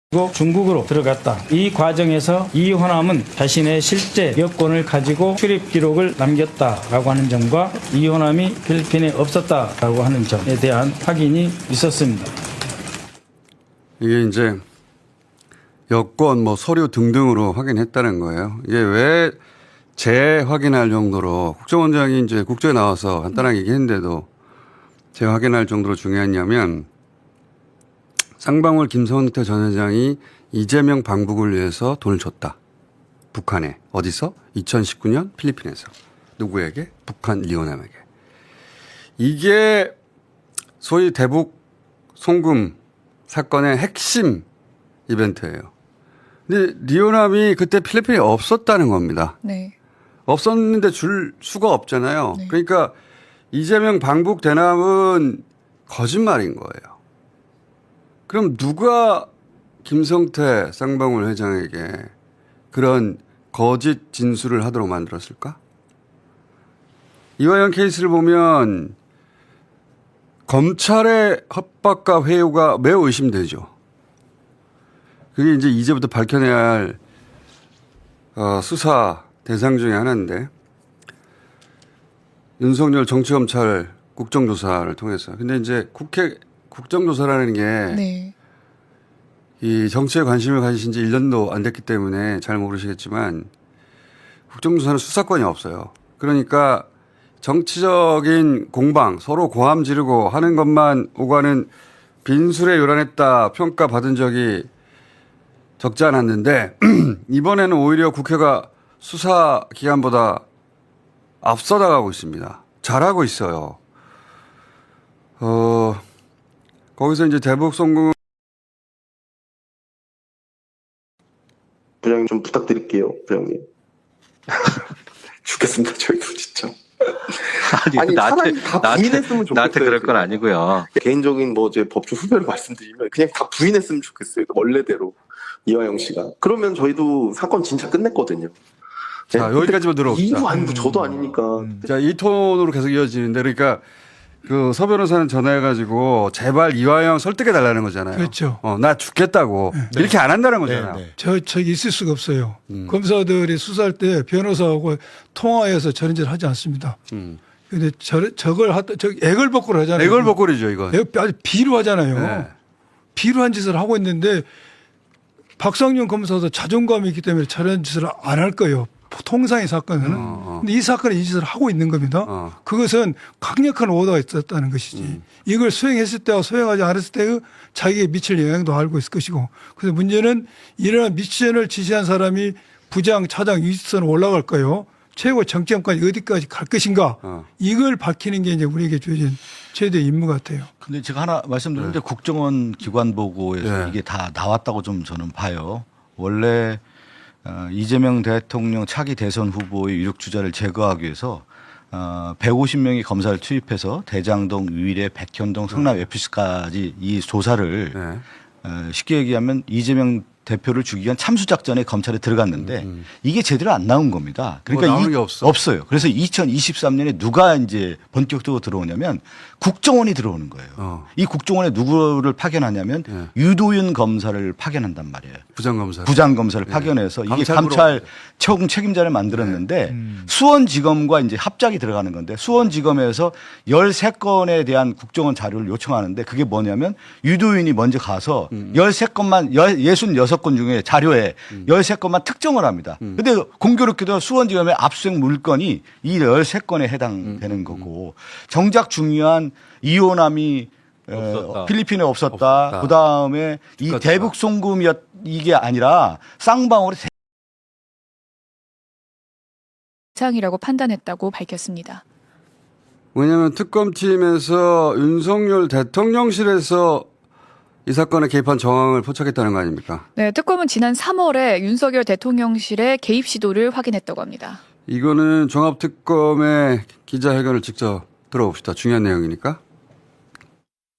그리고 중국으로 들어갔다. 이 과정에서 이호남은 자신의 실제 여권을 가지고 출입 기록을 남겼다라고 하는 점과 이호남이 필리핀에 없었다라고 하는 점에 대한 확인이 있었습니다. 이게 이제 여권, 서류 등등으로 확인했다는 거예요. 이게 왜 재확인할 정도로 국정원장이 이제 국조에 나와서 간단하게 얘기했는데도 재확인할 정도로 중요했냐면 쌍방울 김성태 전 회장이 이재명 방북을 위해서 돈을 줬다. 북한에. 어디서? 2019년 필리핀에서. 누구에게? 북한 리오남에게. 이게 소위 대북 송금 사건의 핵심 이벤트예요. 근데 리오남이 그때 필리핀에 없었다는 겁니다. 네. 없었는데 줄 수가 없잖아요. 네. 그러니까 이재명 방북 대남은 거짓말인 거예요. 그럼 누가 김성태 쌍방울 회장에게 그런 거짓 진술을 하도록 만들었을까? 이화영 케이스를 보면 검찰의 협박과 회유가 매우 의심되죠. 그게 이제부터 밝혀내야 할 수사 대상 중에 하나인데 윤석열 정치검찰 국정조사를 통해서. 근데 이제 국정조사라는 게 네. 이 정치에 관심을 가지신 지 1년도 안 됐기 때문에 잘 모르시겠지만 국정조사는 수사권이 없어요. 그러니까 정치적인 공방, 서로 고함 지르고 하는 것만 오가는 빈술에 요란했다 평가받은 적이 적지 않았는데 이번에는 오히려 국회가 수사기관보다 앞서 나가고 있습니다. 잘하고 있어요. 거기서 이제 대북 송금 부장님 좀 부탁드릴게요, 부장님. 죽겠습니다, 저희도 진짜. 아니 차라리 다 부인했으면 좋겠어요. 나한테 그럴 건 아니고요. 개인적인 제 법조 후배를 말씀드리면 그냥 다 부인했으면 좋겠어요, 원래대로. 이화영 씨가. 그러면 저희도 사건 진짜 끝냈거든요. 자, 여기까지만 들어봅시다. 이도 아니고 저도 아니니까. 자, 이 톤으로 계속 이어지는데 그러니까 그 서 변호사는 전화해가지고 제발 이화영 설득해달라는 거잖아요. 그렇죠. 나 죽겠다고. 네. 이렇게 안 한다는 거잖아요. 네. 저 있을 수가 없어요. 검사들이 수사할 때 변호사하고 통화해서 저런 짓을 하지 않습니다. 근데 저걸 애걸복걸을 하잖아요. 애걸복걸이죠, 이건. 아주 비루하잖아요. 네. 비루한 짓을 하고 있는데 박상윤 검사도 자존감이 있기 때문에 저런 짓을 안 할 거예요. 통상의 사건은. 근데 이 사건은 이 짓을 하고 있는 겁니다. 그것은 강력한 오더가 있었다는 것이지. 이걸 수행했을 때와 수행하지 않았을 때의 자기에게 미칠 영향도 알고 있을 것이고. 그래서 문제는 이러한 미션을 지시한 사람이 부장, 차장, 위선으로 올라갈까요? 최고 정점까지 어디까지 갈 것인가? 이걸 밝히는 게 이제 우리에게 주어진 최대 임무 같아요. 근데 제가 하나 말씀드렸는데 국정원 기관 보고에서 네. 이게 다 나왔다고 좀 저는 봐요. 원래 이재명 대통령 차기 대선 후보의 유력 주자를 제거하기 위해서 150명의 검사를 투입해서 대장동, 유일의, 백현동, 성남 FC까지 이 조사를 쉽게 얘기하면 이재명 대표를 죽이기 위한 참수작전에 검찰에 들어갔는데 이게 제대로 안 나온 겁니다. 그러니까 나오는 게 없어. 없어요. 그래서 2023년에 누가 이제 본격적으로 들어오냐면 국정원이 들어오는 거예요. 이 국정원에 누구를 파견하냐면 유도윤 검사를 파견한단 말이에요. 부장검사를 파견해서 이게 감찰 총 책임자를 만들었는데 수원지검과 이제 합작이 들어가는 건데 수원지검에서 13건에 대한 국정원 자료를 요청하는데 그게 뭐냐면 유도윤이 먼저 가서 13건만 66건 중에 자료에 13건만 특정을 합니다. 근데 공교롭게도 수원지검의 압수수색 물건이 이 13건에 해당되는 거고 정작 중요한 이호남이 필리핀에 없었다. 그다음에 이 대북 송금이었 이게 아니라 쌍방울의 이상이라고 판단했다고 밝혔습니다. 왜냐하면 특검팀에서 윤석열 대통령실에서 이 사건에 개입한 정황을 포착했다는 거 아닙니까? 네, 특검은 지난 3월에 윤석열 대통령실의 개입 시도를 확인했다고 합니다. 이거는 종합특검의 기자회견을 직접 들어봅시다. 중요한 내용이니까.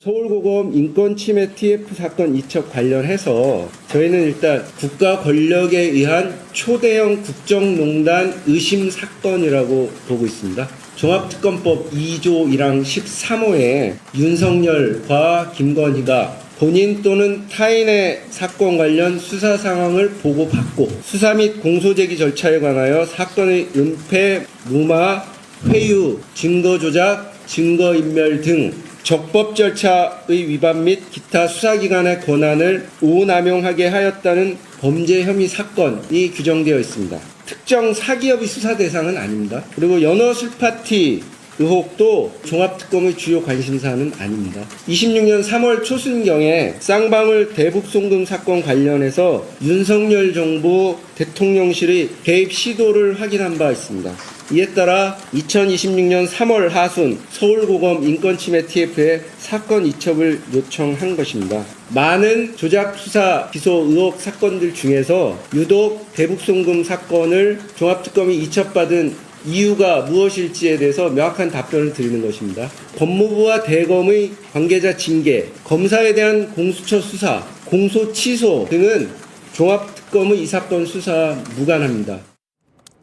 서울고검 인권침해 TF 사건 이첩 관련해서 저희는 일단 국가 권력에 의한 초대형 국정농단 의심 사건이라고 보고 있습니다. 종합특검법 2조 1항 13호에 윤석열과 김건희가 본인 또는 타인의 사건 관련 수사 상황을 보고받고 수사 및 공소제기 절차에 관하여 사건의 은폐, 무마, 회유, 증거 조작, 증거인멸 등 적법 절차의 위반 및 기타 수사기관의 권한을 오남용하게 하였다는 범죄 혐의 사건이 규정되어 있습니다. 특정 사기업의 수사 대상은 아닙니다. 그리고 연어 술파티 의혹도 종합특검의 주요 관심사는 아닙니다. 26년 3월 초순경에 쌍방울 대북송금 사건 관련해서 윤석열 정부 대통령실의 개입 시도를 확인한 바 있습니다. 이에 따라 2026년 3월 하순 서울고검 인권침해 TF에 사건 이첩을 요청한 것입니다. 많은 조작 수사 기소 의혹 사건들 중에서 유독 대북송금 사건을 종합특검이 이첩받은 이유가 무엇일지에 대해서 명확한 답변을 드리는 것입니다. 법무부와 대검의 관계자 징계, 검사에 대한 공수처 수사, 공소 취소 등은 종합특검의 이 사건 수사와 무관합니다.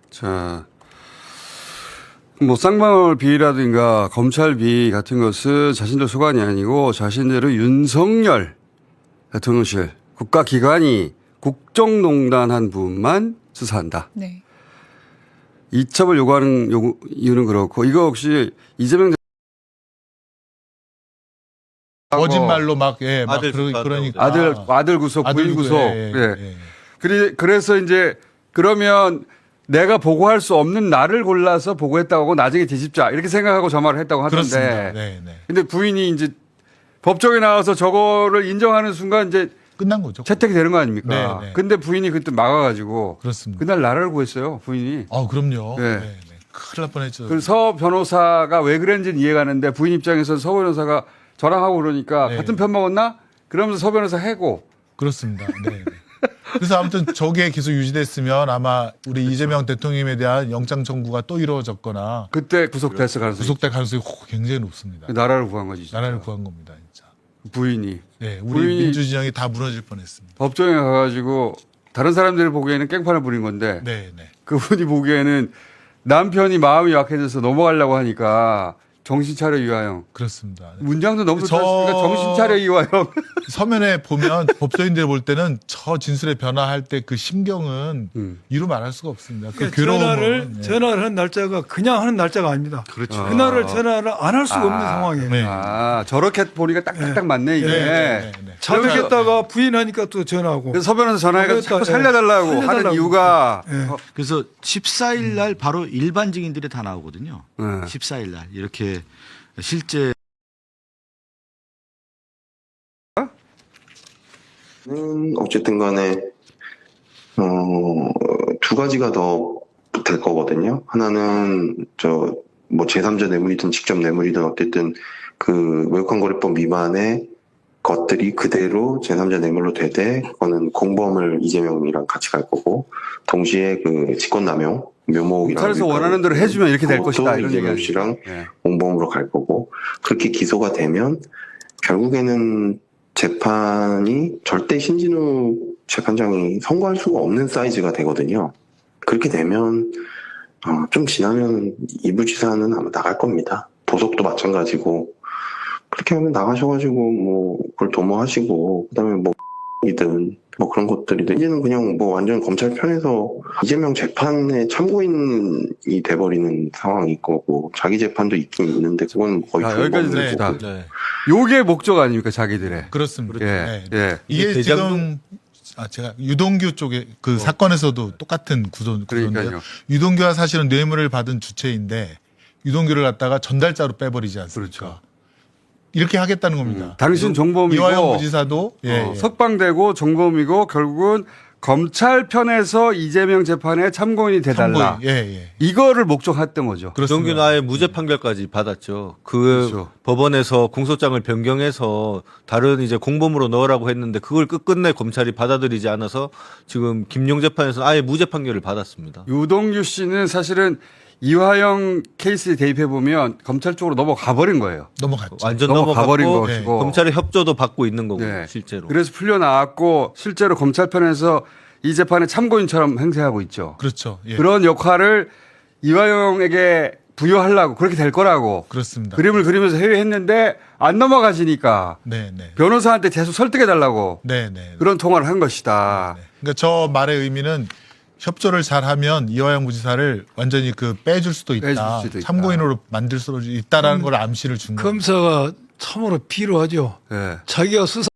자, 뭐 쌍방울 비리라든가 검찰 비리 같은 것은 자신들 소관이 아니고 자신들의 윤석열 대통령실 국가기관이 국정농단 한 부분만 수사한다. 네. 이첩을 요구하는 이유는 그렇고 이거 혹시 이재명 거짓말로 막, 예, 막 아들 그러니까. 아들 구속, 부인 구속. 예, 예. 예. 그래서 이제 그러면 내가 보고할 수 없는 나를 골라서 보고했다고 하고 나중에 뒤집자 이렇게 생각하고 저 말을 했다고 그렇습니다. 하던데. 네, 네. 근데 부인이 이제 법정에 나와서 저거를 인정하는 순간 이제 끝난 거죠. 채택이 되는 거 아닙니까? 네, 네. 근데 부인이 그때 막아가지고 그렇습니다. 그날 나라를 구했어요, 부인이. 그럼요. 네. 네, 네. 큰일 날 뻔했죠. 그래서 서 변호사가 왜 그랬는지는 이해가 가는데 부인 입장에서는 서 변호사가 저랑 하고 그러니까 네. 같은 편 먹었나? 그러면서 서 변호사 해고. 그렇습니다. 네. 네. 그래서 아무튼 저게 계속 유지됐으면 아마 우리 그렇죠. 이재명 대통령에 대한 영장 청구가 또 이루어졌거나 그때 구속됐을 가능성이. 구속될 가능성이 굉장히 높습니다. 나라를 구한 거지. 진짜. 나라를 구한 겁니다, 진짜. 부인이. 네, 우리 부인이 민주진영이 다 무너질 뻔했습니다. 법정에 가가지고 다른 사람들이 보기에는 깽판을 부린 건데 네, 네. 그분이 보기에는 남편이 마음이 약해져서 넘어가려고 하니까 정신 차려 이화영. 그렇습니다. 문장도 너무 저- 좋았으니까 정신 차려 이화영. 서면에 보면 법조인들 볼 때는 저 진술의 변화할 때 그 심경은 이루 말할 수가 없습니다. 그 괴로움은. 전화를 하는 날짜가 그냥 하는 날짜가 아닙니다. 그렇죠. 그날을 전화를 안 할 수가 없는 상황이에요. 네. 아 저렇게 보니까 딱딱딱 맞네 이게. 네. 자백했다가 부인하니까 또 전화하고. 그래서 서 변호사 전화해가지고 자꾸 그러니까, 살려달라고 하는 살려달라고. 이유가 예. 그래서 14일 날 바로 일반 증인들이 다 나오거든요. 네. 14일 날 이렇게 실제 어쨌든 간에 두 가지가 더 될 거거든요. 하나는 뭐 제3자 뇌물이든 직접 뇌물이든 어쨌든 그 외국환거래법 위반의 것들이 그대로 제3자 뇌물로 되되 그거는 공범을 이재명이랑 같이 갈 거고 동시에 그 직권남용 묘목이랑 검찰에서 원하는 대로 해주면 이렇게 될 것이다 이런 이재명 얘기. 씨랑 예. 공범으로 갈 거고 그렇게 기소가 되면 결국에는 재판이 절대 신진우 재판장이 선고할 수가 없는 사이즈가 되거든요. 그렇게 되면 좀 지나면 이부 지사는 아마 나갈 겁니다. 보석도 마찬가지고 그렇게 하면 나가셔가지고 뭐 그걸 도모하시고 그다음에 뭐 이든 뭐 그런 것들이든 이제는 그냥 뭐 완전 검찰 편에서 이재명 재판의 참고인이 돼버리는 상황일 거고 자기 재판도 있긴 있는데 그건 거의 자, 여기까지 불법이고. 듭시다. 네. 요게 목적 아닙니까 자기들의. 그렇습니다. 예. 네. 예. 이게 대장동- 지금 제가 유동규 쪽에 그 사건에서도 똑같은 구조인데요. 그러니까요. 유동규가 사실은 뇌물을 받은 주체인데 유동규를 갖다가 전달자로 빼버리지 않습니까? 그렇죠. 이렇게 하겠다는 겁니다. 당신 정범이고 이화영 부지사도 예. 석방되고 정범이고 결국은 검찰 편에서 이재명 재판에 참고인이 돼달라. 참고인. 예. 이거를 목적했던 거죠. 그렇습니다. 정규 나의 무죄 판결까지 받았죠. 그 그렇죠. 법원에서 공소장을 변경해서 다른 이제 공범으로 넣으라고 했는데 그걸 끝끝내 검찰이 받아들이지 않아서 지금 김용 재판에서는 아예 무죄 판결을 받았습니다. 유동규 씨는 사실은 이화영 케이스에 대입해 보면 검찰 쪽으로 넘어가 버린 거예요. 넘어갔죠. 완전 넘어가 버린 넘어갔고 것이고. 검찰의 협조도 받고 있는 거고 네. 실제로. 그래서 풀려 나왔고 실제로 검찰 편에서 이 재판의 참고인처럼 행세하고 있죠. 그렇죠. 예. 그런 역할을 이화영에게 부여하려고 그렇게 될 거라고 그렇습니다. 그림을 그리면서 회유했는데 안 넘어가지니까 네네. 변호사한테 계속 설득해달라고 네네. 그런 통화를 한 것이다. 그러니까 저 말의 의미는 협조를 잘하면 이화영 부지사를 완전히 그 빼줄 수도 있다. 빼줄 수도 있다. 참고인으로 만들 수도 있다라는 걸 암시를 준 거예요. 검사가 참으로 비루하죠. 예. 자기가 수사